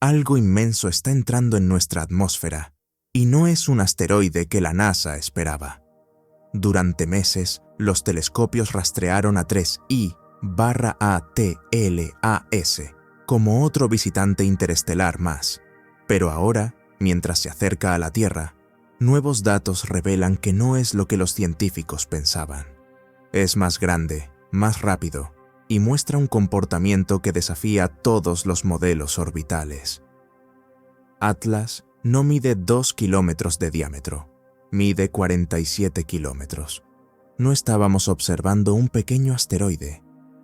Algo inmenso está entrando en nuestra atmósfera, y no es un asteroide que la NASA esperaba. Durante meses, los telescopios rastrearon a 3I/ATLAS como otro visitante interestelar más. Pero ahora, mientras se acerca a la Tierra, nuevos datos revelan que no es lo que los científicos pensaban. Es más grande, más rápido, y muestra un comportamiento que desafía todos los modelos orbitales. Atlas no mide 2 kilómetros de diámetro, mide 47 kilómetros. No estábamos observando un pequeño asteroide,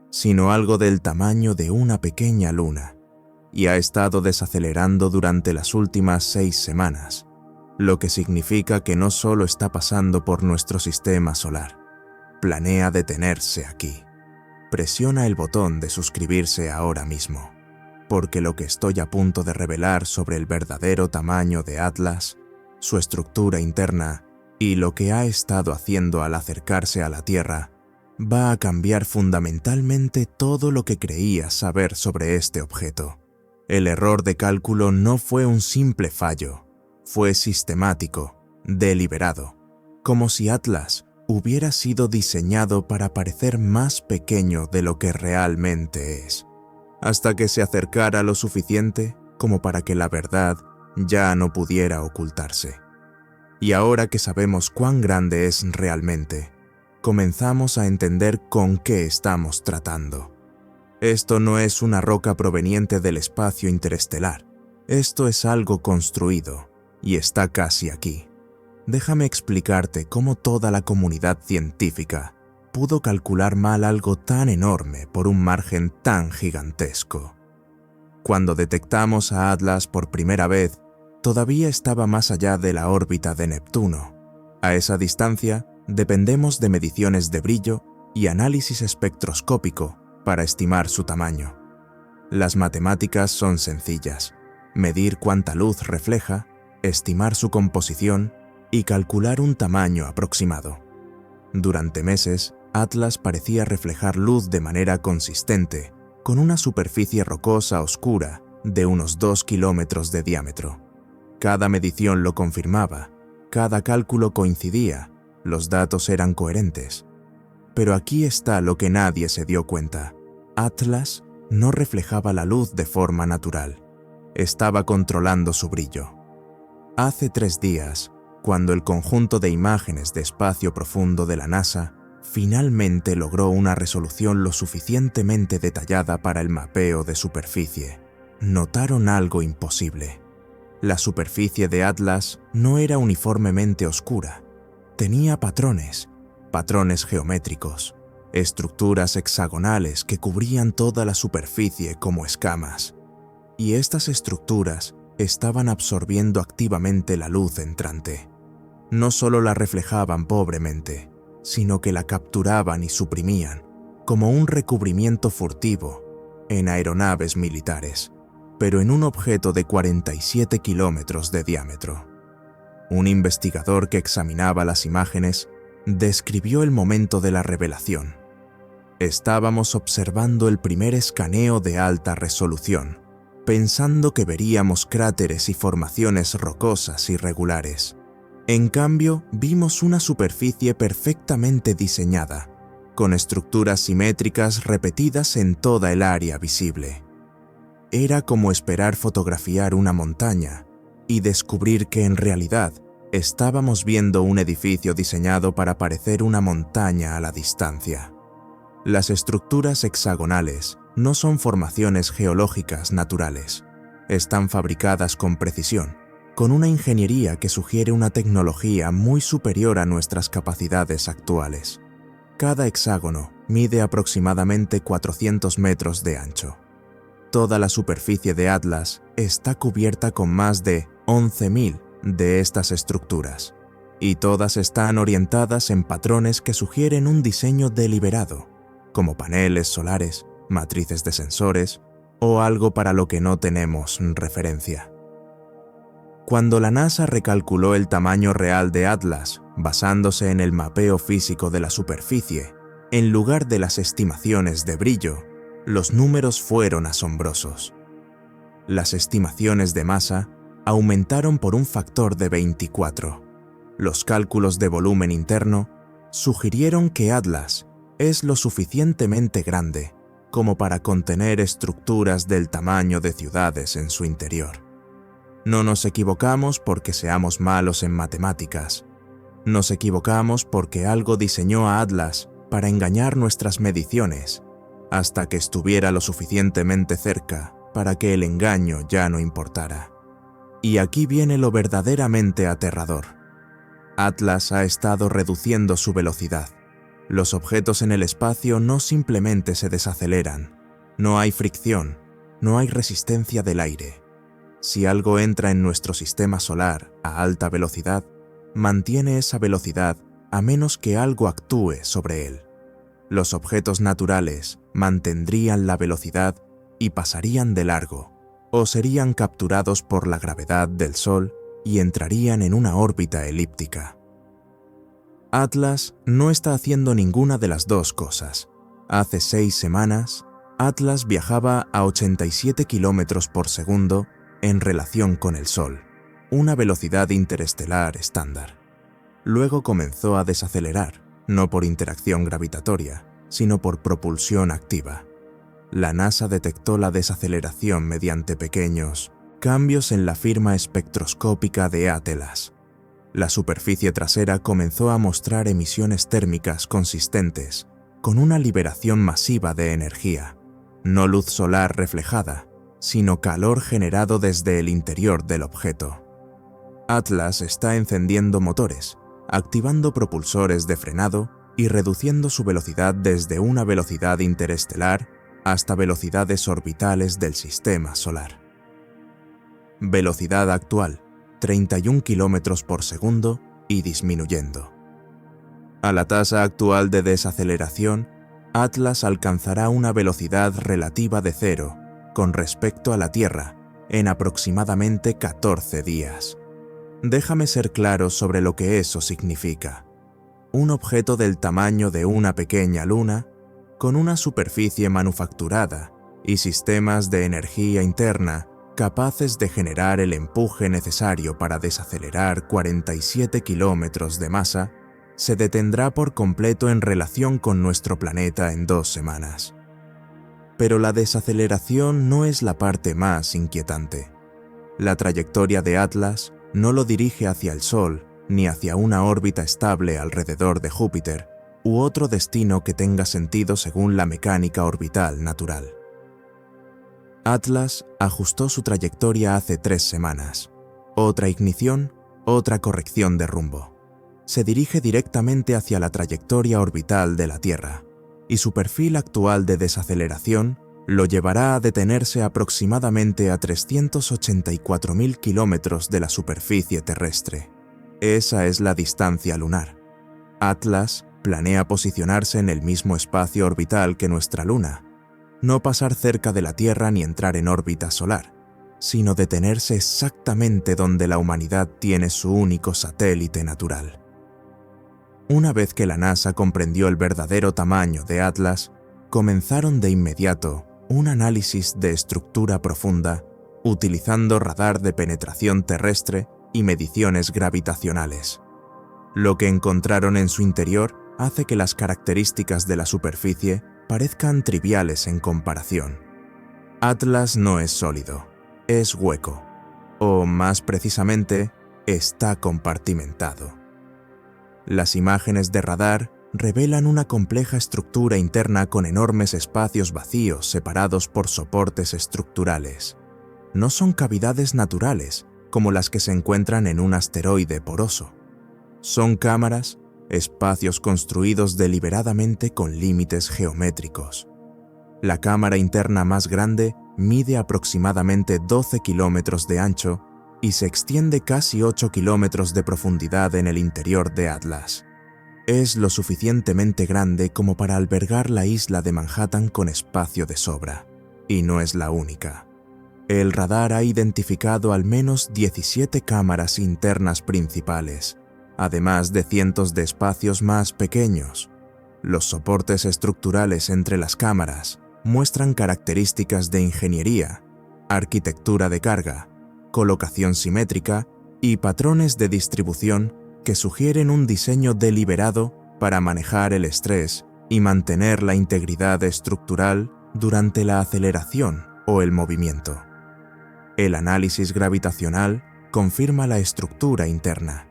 sino algo del tamaño de una pequeña luna, y ha estado desacelerando durante las últimas 6 semanas, lo que significa que no solo está pasando por nuestro sistema solar, planea detenerse aquí. Presiona el botón de suscribirse ahora mismo, porque lo que estoy a punto de revelar sobre el verdadero tamaño de Atlas, su estructura interna y lo que ha estado haciendo al acercarse a la Tierra, va a cambiar fundamentalmente todo lo que creías saber sobre este objeto. El error de cálculo no fue un simple fallo, fue sistemático, deliberado, como si Atlas hubiera sido diseñado para parecer más pequeño de lo que realmente es, hasta que se acercara lo suficiente como para que la verdad ya no pudiera ocultarse. Y ahora que sabemos cuán grande es realmente, comenzamos a entender con qué estamos tratando. Esto no es una roca proveniente del espacio interestelar, esto es algo construido, y está casi aquí. Déjame explicarte cómo toda la comunidad científica pudo calcular mal algo tan enorme por un margen tan gigantesco. Cuando detectamos a Atlas por primera vez, todavía estaba más allá de la órbita de Neptuno. A esa distancia, dependemos de mediciones de brillo y análisis espectroscópico para estimar su tamaño. Las matemáticas son sencillas: medir cuánta luz refleja, estimar su composición y calcular un tamaño aproximado. Durante meses, Atlas parecía reflejar luz de manera consistente, con una superficie rocosa oscura de unos 2 kilómetros de diámetro. Cada medición lo confirmaba, cada cálculo coincidía, los datos eran coherentes. Pero aquí está lo que nadie se dio cuenta: Atlas no reflejaba la luz de forma natural, estaba controlando su brillo. Hace 3 días, cuando el conjunto de imágenes de espacio profundo de la NASA finalmente logró una resolución lo suficientemente detallada para el mapeo de superficie, notaron algo imposible. La superficie de Atlas no era uniformemente oscura, tenía patrones geométricos, estructuras hexagonales que cubrían toda la superficie como escamas, y estas estructuras estaban absorbiendo activamente la luz entrante. No solo la reflejaban pobremente, sino que la capturaban y suprimían, como un recubrimiento furtivo, en aeronaves militares, pero en un objeto de 47 kilómetros de diámetro. Un investigador que examinaba las imágenes describió el momento de la revelación. Estábamos observando el primer escaneo de alta resolución, pensando que veríamos cráteres y formaciones rocosas irregulares. En cambio, vimos una superficie perfectamente diseñada, con estructuras simétricas repetidas en toda el área visible. Era como esperar fotografiar una montaña y descubrir que en realidad estábamos viendo un edificio diseñado para parecer una montaña a la distancia. Las estructuras hexagonales no son formaciones geológicas naturales. Están fabricadas con precisión, con una ingeniería que sugiere una tecnología muy superior a nuestras capacidades actuales. Cada hexágono mide aproximadamente 400 metros de ancho. Toda la superficie de Atlas está cubierta con más de 11.000 de estas estructuras, y todas están orientadas en patrones que sugieren un diseño deliberado, como paneles solares, matrices de sensores o algo para lo que no tenemos referencia. Cuando la NASA recalculó el tamaño real de Atlas, basándose en el mapeo físico de la superficie, en lugar de las estimaciones de brillo, los números fueron asombrosos. Las estimaciones de masa aumentaron por un factor de 24. Los cálculos de volumen interno sugirieron que Atlas es lo suficientemente grande como para contener estructuras del tamaño de ciudades en su interior. No nos equivocamos porque seamos malos en matemáticas. Nos equivocamos porque algo diseñó a Atlas para engañar nuestras mediciones hasta que estuviera lo suficientemente cerca para que el engaño ya no importara. Y aquí viene lo verdaderamente aterrador. Atlas ha estado reduciendo su velocidad. Los objetos en el espacio no simplemente se desaceleran. No hay fricción, no hay resistencia del aire. Si algo entra en nuestro sistema solar a alta velocidad, mantiene esa velocidad a menos que algo actúe sobre él. Los objetos naturales mantendrían la velocidad y pasarían de largo, o serían capturados por la gravedad del Sol y entrarían en una órbita elíptica. Atlas no está haciendo ninguna de las dos cosas. Hace 6 semanas, Atlas viajaba a 87 km por segundo en relación con el Sol, una velocidad interestelar estándar. Luego comenzó a desacelerar, no por interacción gravitatoria, sino por propulsión activa. La NASA detectó la desaceleración mediante pequeños cambios en la firma espectroscópica de Atlas. La superficie trasera comenzó a mostrar emisiones térmicas consistentes, con una liberación masiva de energía, no luz solar reflejada, sino calor generado desde el interior del objeto. Atlas está encendiendo motores, activando propulsores de frenado y reduciendo su velocidad desde una velocidad interestelar hasta velocidades orbitales del sistema solar. Velocidad actual, 31 km por segundo y disminuyendo. A la tasa actual de desaceleración, Atlas alcanzará una velocidad relativa de cero con respecto a la Tierra en aproximadamente 14 días. Déjame ser claro sobre lo que eso significa. Un objeto del tamaño de una pequeña luna, con una superficie manufacturada y sistemas de energía interna capaces de generar el empuje necesario para desacelerar 47 kilómetros de masa, se detendrá por completo en relación con nuestro planeta en 2 semanas. Pero la desaceleración no es la parte más inquietante. La trayectoria de Atlas no lo dirige hacia el Sol ni hacia una órbita estable alrededor de Júpiter u otro destino que tenga sentido según la mecánica orbital natural. Atlas ajustó su trayectoria hace 3 semanas. Otra ignición, otra corrección de rumbo. Se dirige directamente hacia la trayectoria orbital de la Tierra, y su perfil actual de desaceleración lo llevará a detenerse aproximadamente a 384.000 kilómetros de la superficie terrestre. Esa es la distancia lunar. Atlas planea posicionarse en el mismo espacio orbital que nuestra Luna, no pasar cerca de la Tierra ni entrar en órbita solar, sino detenerse exactamente donde la humanidad tiene su único satélite natural. Una vez que la NASA comprendió el verdadero tamaño de Atlas, comenzaron de inmediato un análisis de estructura profunda utilizando radar de penetración terrestre y mediciones gravitacionales. Lo que encontraron en su interior hace que las características de la superficie parezcan triviales en comparación. Atlas no es sólido, es hueco, o más precisamente, está compartimentado. Las imágenes de radar revelan una compleja estructura interna con enormes espacios vacíos separados por soportes estructurales. No son cavidades naturales, como las que se encuentran en un asteroide poroso. Son cámaras, espacios construidos deliberadamente con límites geométricos. La cámara interna más grande mide aproximadamente 12 kilómetros de ancho y se extiende casi 8 kilómetros de profundidad en el interior de Atlas. Es lo suficientemente grande como para albergar la isla de Manhattan con espacio de sobra, y no es la única. El radar ha identificado al menos 17 cámaras internas principales, además de cientos de espacios más pequeños. Los soportes estructurales entre las cámaras muestran características de ingeniería, arquitectura de carga, colocación simétrica y patrones de distribución que sugieren un diseño deliberado para manejar el estrés y mantener la integridad estructural durante la aceleración o el movimiento. El análisis gravitacional confirma la estructura interna.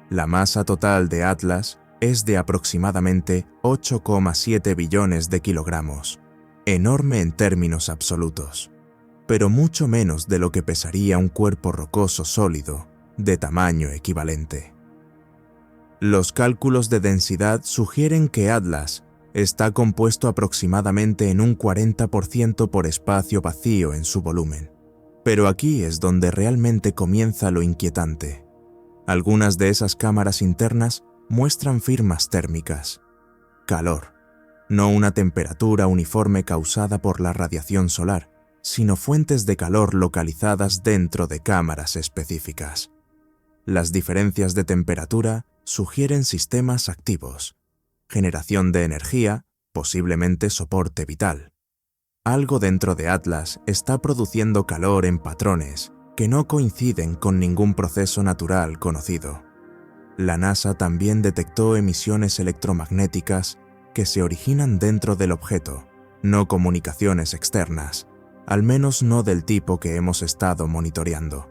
La masa total de Atlas es de aproximadamente 8,7 billones de kilogramos, enorme en términos absolutos, pero mucho menos de lo que pesaría un cuerpo rocoso sólido de tamaño equivalente. Los cálculos de densidad sugieren que Atlas está compuesto aproximadamente en un 40% por espacio vacío en su volumen. Pero aquí es donde realmente comienza lo inquietante. Algunas de esas cámaras internas muestran firmas térmicas. Calor. No una temperatura uniforme causada por la radiación solar, sino fuentes de calor localizadas dentro de cámaras específicas. Las diferencias de temperatura sugieren sistemas activos, generación de energía, posiblemente soporte vital. Algo dentro de Atlas está produciendo calor en patrones que no coinciden con ningún proceso natural conocido. La NASA también detectó emisiones electromagnéticas que se originan dentro del objeto, no comunicaciones externas, al menos no del tipo que hemos estado monitoreando.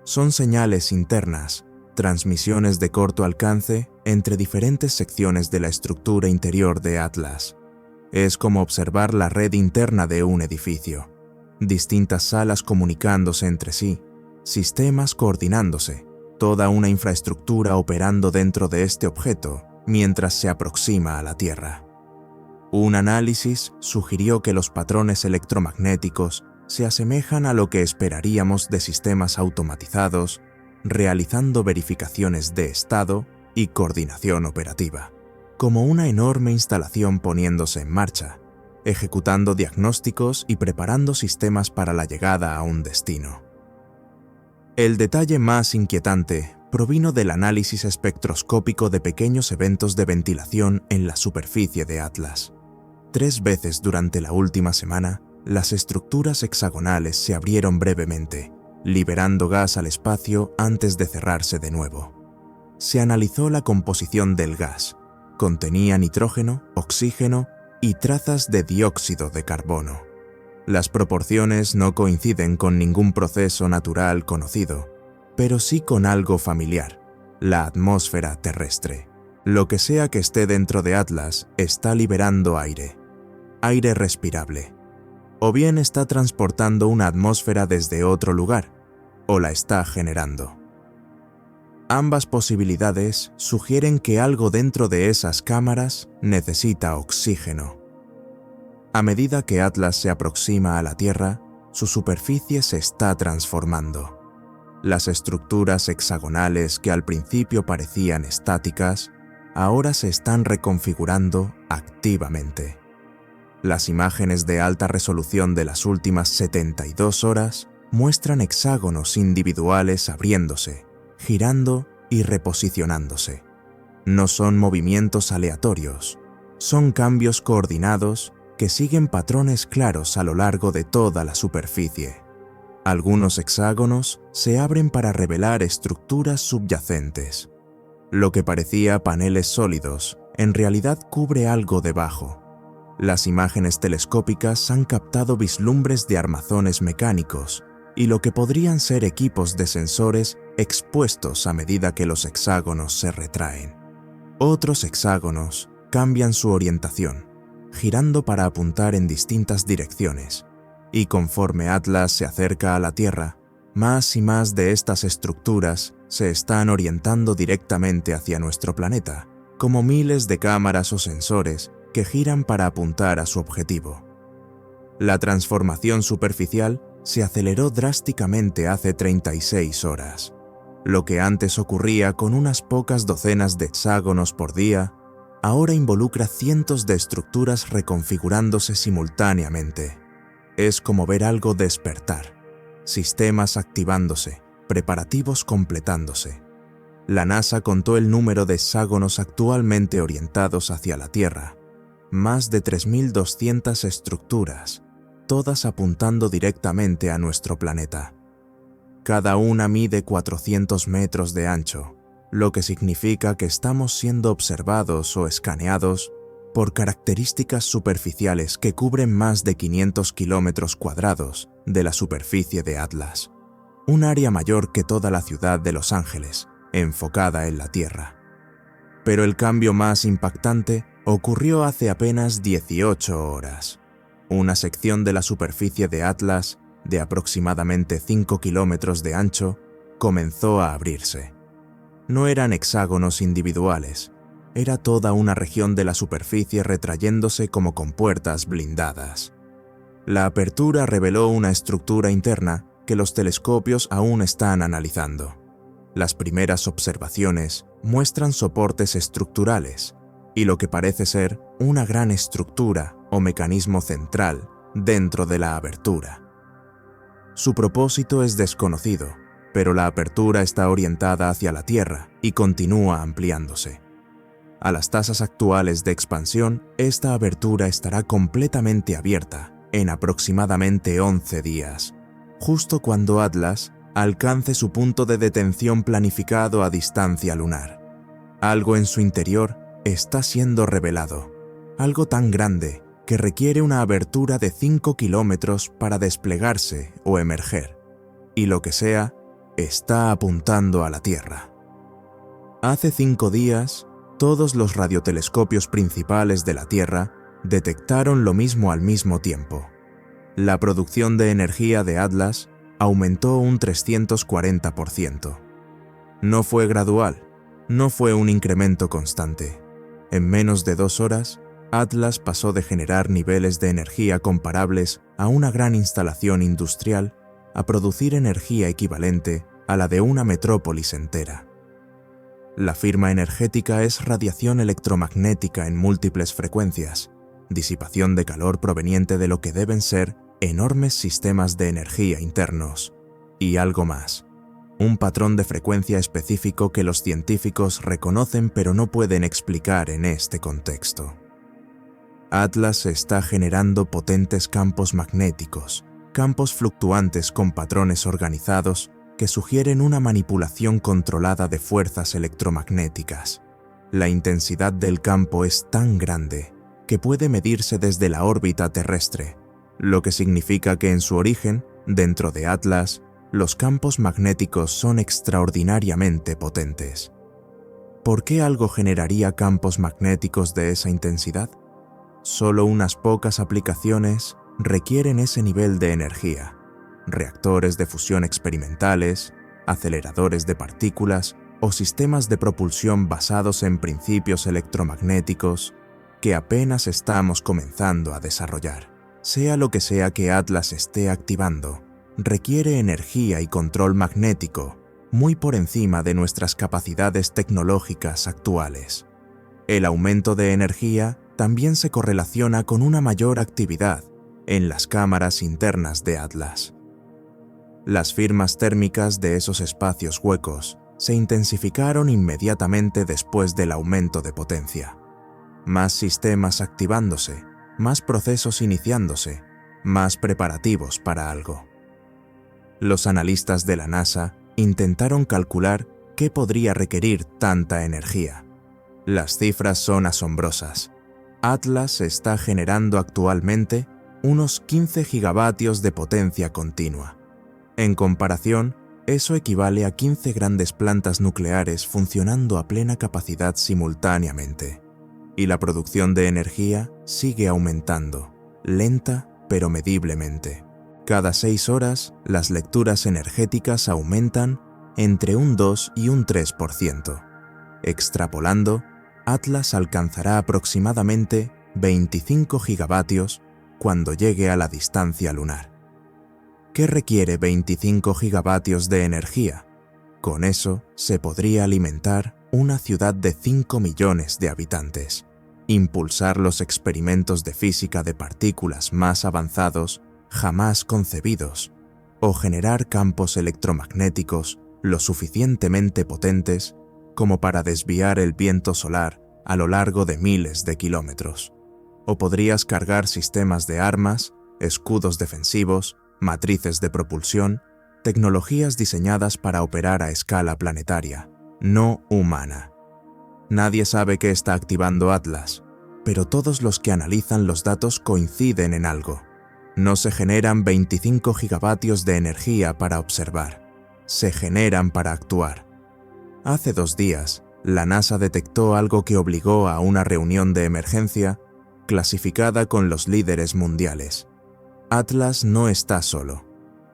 Son señales internas, transmisiones de corto alcance entre diferentes secciones de la estructura interior de Atlas. Es como observar la red interna de un edificio. Distintas salas comunicándose entre sí, sistemas coordinándose, toda una infraestructura operando dentro de este objeto mientras se aproxima a la Tierra. Un análisis sugirió que los patrones electromagnéticos se asemejan a lo que esperaríamos de sistemas automatizados, realizando verificaciones de estado y coordinación operativa, como una enorme instalación poniéndose en marcha, ejecutando diagnósticos y preparando sistemas para la llegada a un destino. El detalle más inquietante provino del análisis espectroscópico de pequeños eventos de ventilación en la superficie de Atlas. 3 veces durante la última semana, las estructuras hexagonales se abrieron brevemente, liberando gas al espacio antes de cerrarse de nuevo. Se analizó la composición del gas. Contenía nitrógeno, oxígeno y trazas de dióxido de carbono. Las proporciones no coinciden con ningún proceso natural conocido, pero sí con algo familiar, la atmósfera terrestre. Lo que sea que esté dentro de Atlas está liberando aire respirable. O bien está transportando una atmósfera desde otro lugar, o la está generando. Ambas posibilidades sugieren que algo dentro de esas cámaras necesita oxígeno. A medida que Atlas se aproxima a la Tierra, su superficie se está transformando. Las estructuras hexagonales que al principio parecían estáticas, ahora se están reconfigurando activamente. Las imágenes de alta resolución de las últimas 72 horas muestran hexágonos individuales abriéndose, girando y reposicionándose. No son movimientos aleatorios, son cambios coordinados que siguen patrones claros a lo largo de toda la superficie. Algunos hexágonos se abren para revelar estructuras subyacentes. Lo que parecía paneles sólidos, en realidad cubre algo debajo. Las imágenes telescópicas han captado vislumbres de armazones mecánicos y lo que podrían ser equipos de sensores expuestos a medida que los hexágonos se retraen. Otros hexágonos cambian su orientación, girando para apuntar en distintas direcciones, y conforme Atlas se acerca a la Tierra, más y más de estas estructuras se están orientando directamente hacia nuestro planeta, como miles de cámaras o sensores que giran para apuntar a su objetivo. La transformación superficial se aceleró drásticamente hace 36 horas. Lo que antes ocurría con unas pocas docenas de hexágonos por día, ahora involucra cientos de estructuras reconfigurándose simultáneamente. Es como ver algo despertar, sistemas activándose, preparativos completándose. La NASA contó el número de hexágonos actualmente orientados hacia la Tierra, más de 3.200 estructuras, todas apuntando directamente a nuestro planeta. Cada una mide 400 metros de ancho, lo que significa que estamos siendo observados o escaneados por características superficiales que cubren más de 500 kilómetros cuadrados de la superficie de Atlas, un área mayor que toda la ciudad de Los Ángeles, enfocada en la Tierra. Pero el cambio más impactante ocurrió hace apenas 18 horas. Una sección de la superficie de Atlas, de aproximadamente 5 kilómetros de ancho, comenzó a abrirse. No eran hexágonos individuales, era toda una región de la superficie retrayéndose como compuertas blindadas. La apertura reveló una estructura interna que los telescopios aún están analizando. Las primeras observaciones muestran soportes estructurales y lo que parece ser una gran estructura o mecanismo central dentro de la abertura. Su propósito es desconocido, pero la apertura está orientada hacia la Tierra y continúa ampliándose. A las tasas actuales de expansión, esta abertura estará completamente abierta en aproximadamente 11 días, justo cuando Atlas alcance su punto de detención planificado a distancia lunar. Algo en su interior está siendo revelado, algo tan grande que requiere una abertura de 5 kilómetros para desplegarse o emerger, y lo que sea, está apuntando a la Tierra. Hace 5 días, todos los radiotelescopios principales de la Tierra detectaron lo mismo al mismo tiempo. La producción de energía de Atlas aumentó un 340%. No fue gradual, no fue un incremento constante. En menos de 2 horas, Atlas pasó de generar niveles de energía comparables a una gran instalación industrial a producir energía equivalente a la de una metrópolis entera. La firma energética es radiación electromagnética en múltiples frecuencias, disipación de calor proveniente de lo que deben ser enormes sistemas de energía internos, y algo más, un patrón de frecuencia específico que los científicos reconocen pero no pueden explicar en este contexto. Atlas está generando potentes campos magnéticos, campos fluctuantes con patrones organizados que sugieren una manipulación controlada de fuerzas electromagnéticas. La intensidad del campo es tan grande que puede medirse desde la órbita terrestre, lo que significa que en su origen, dentro de Atlas, los campos magnéticos son extraordinariamente potentes. ¿Por qué algo generaría campos magnéticos de esa intensidad? Solo unas pocas aplicaciones requieren ese nivel de energía. Reactores de fusión experimentales, aceleradores de partículas o sistemas de propulsión basados en principios electromagnéticos que apenas estamos comenzando a desarrollar. Sea lo que sea que Atlas esté activando, requiere energía y control magnético muy por encima de nuestras capacidades tecnológicas actuales. El aumento de energía también se correlaciona con una mayor actividad en las cámaras internas de Atlas. Las firmas térmicas de esos espacios huecos se intensificaron inmediatamente después del aumento de potencia. Más sistemas activándose, más procesos iniciándose, más preparativos para algo. Los analistas de la NASA intentaron calcular qué podría requerir tanta energía. Las cifras son asombrosas. Atlas está generando actualmente unos 15 gigavatios de potencia continua. En comparación, eso equivale a 15 grandes plantas nucleares funcionando a plena capacidad simultáneamente. Y la producción de energía sigue aumentando, lenta pero mediblemente. Cada 6 horas, las lecturas energéticas aumentan entre un 2 y un 3%. Extrapolando, Atlas alcanzará aproximadamente 25 gigavatios cuando llegue a la distancia lunar. ¿Qué requiere 25 gigavatios de energía? Con eso se podría alimentar una ciudad de 5 millones de habitantes, impulsar los experimentos de física de partículas más avanzados jamás concebidos, o generar campos electromagnéticos lo suficientemente potentes como para desviar el viento solar a lo largo de miles de kilómetros. O podrías cargar sistemas de armas escudos defensivos, matrices de propulsión, tecnologías diseñadas para operar a escala planetaria, no humana. Nadie sabe qué está activando Atlas, pero todos los que analizan los datos coinciden en algo. No se generan 25 gigavatios de energía para observar, se generan para actuar. Hace 2 días, la NASA detectó algo que obligó a una reunión de emergencia clasificada con los líderes mundiales. Atlas no está solo.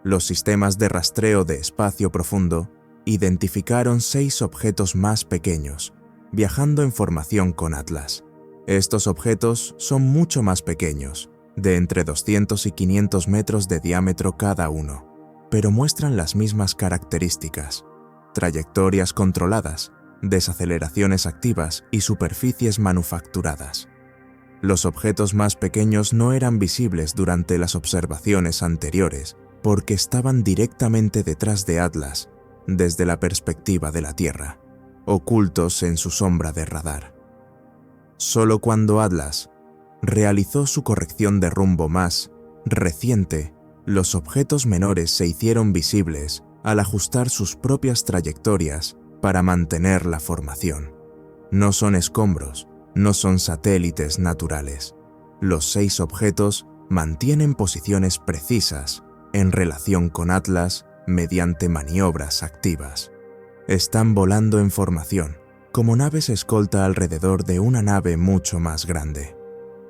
Los sistemas de rastreo de espacio profundo identificaron 6 objetos más pequeños, viajando en formación con Atlas. Estos objetos son mucho más pequeños, de entre 200 y 500 metros de diámetro cada uno, pero muestran las mismas características: trayectorias controladas, desaceleraciones activas y superficies manufacturadas. Los objetos más pequeños no eran visibles durante las observaciones anteriores porque estaban directamente detrás de Atlas, desde la perspectiva de la Tierra, ocultos en su sombra de radar. Solo cuando Atlas realizó su corrección de rumbo más reciente, los objetos menores se hicieron visibles al ajustar sus propias trayectorias para mantener la formación. No son escombros, no son satélites naturales. Los 6 objetos mantienen posiciones precisas en relación con Atlas mediante maniobras activas. Están volando en formación, como naves escolta alrededor de una nave mucho más grande.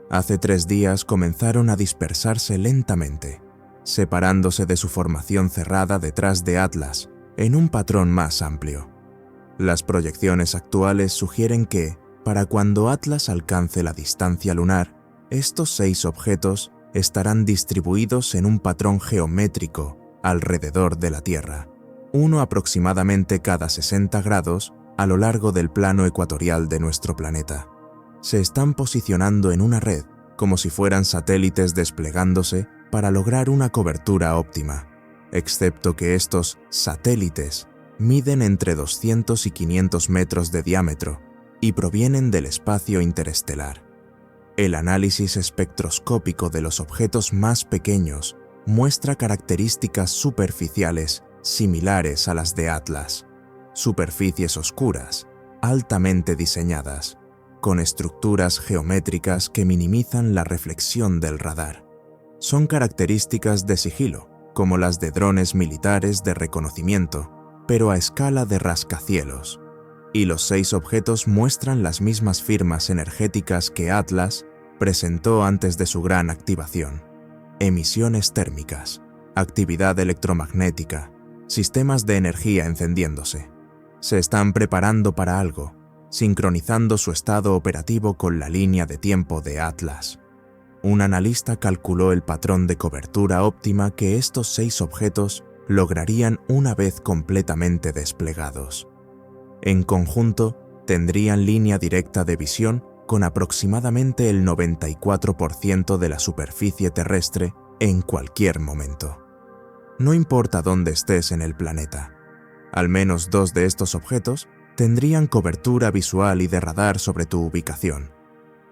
Hace 3 días comenzaron a dispersarse lentamente, separándose de su formación cerrada detrás de Atlas en un patrón más amplio. Las proyecciones actuales sugieren que, para cuando Atlas alcance la distancia lunar, estos 6 objetos estarán distribuidos en un patrón geométrico alrededor de la Tierra, uno aproximadamente cada 60 grados a lo largo del plano ecuatorial de nuestro planeta. Se están posicionando en una red como si fueran satélites desplegándose para lograr una cobertura óptima, excepto que estos satélites miden entre 200 y 500 metros de diámetro y provienen del espacio interestelar. El análisis espectroscópico de los objetos más pequeños muestra características superficiales similares a las de Atlas, superficies oscuras, altamente diseñadas, con estructuras geométricas que minimizan la reflexión del radar. Son características de sigilo, como las de drones militares de reconocimiento, pero a escala de rascacielos. Y los 6 objetos muestran las mismas firmas energéticas que Atlas presentó antes de su gran activación: emisiones térmicas, actividad electromagnética, sistemas de energía encendiéndose. Se están preparando para algo, sincronizando su estado operativo con la línea de tiempo de Atlas. Un analista calculó el patrón de cobertura óptima que estos 6 objetos lograrían una vez completamente desplegados. En conjunto, tendrían línea directa de visión con aproximadamente el 94% de la superficie terrestre en cualquier momento. No importa dónde estés en el planeta, al menos 2 de estos objetos tendrían cobertura visual y de radar sobre tu ubicación.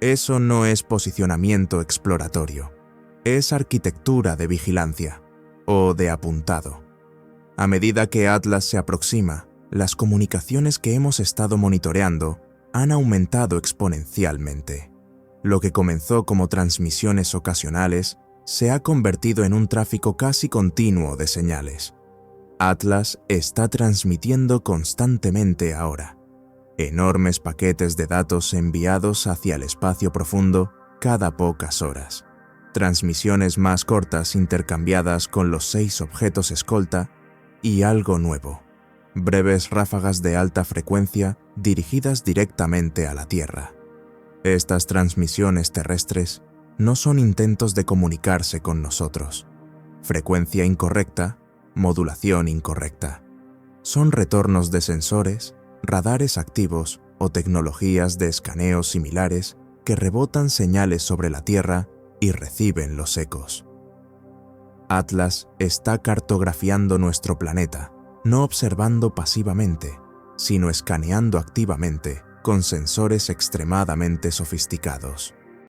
Eso no es posicionamiento exploratorio, es arquitectura de vigilancia o de apuntado. A medida que Atlas se aproxima, las comunicaciones que hemos estado monitoreando han aumentado exponencialmente. Lo que comenzó como transmisiones ocasionales se ha convertido en un tráfico casi continuo de señales. Atlas está transmitiendo constantemente ahora. Enormes paquetes de datos enviados hacia el espacio profundo cada pocas horas. Transmisiones más cortas intercambiadas con los 6 objetos escolta y algo nuevo: breves ráfagas de alta frecuencia dirigidas directamente a la Tierra. Estas transmisiones terrestres no son intentos de comunicarse con nosotros. Frecuencia incorrecta, modulación incorrecta. Son retornos de sensores, radares activos o tecnologías de escaneo similares que rebotan señales sobre la Tierra y reciben los ecos. Atlas está cartografiando nuestro planeta, no observando pasivamente, sino escaneando activamente con sensores extremadamente sofisticados.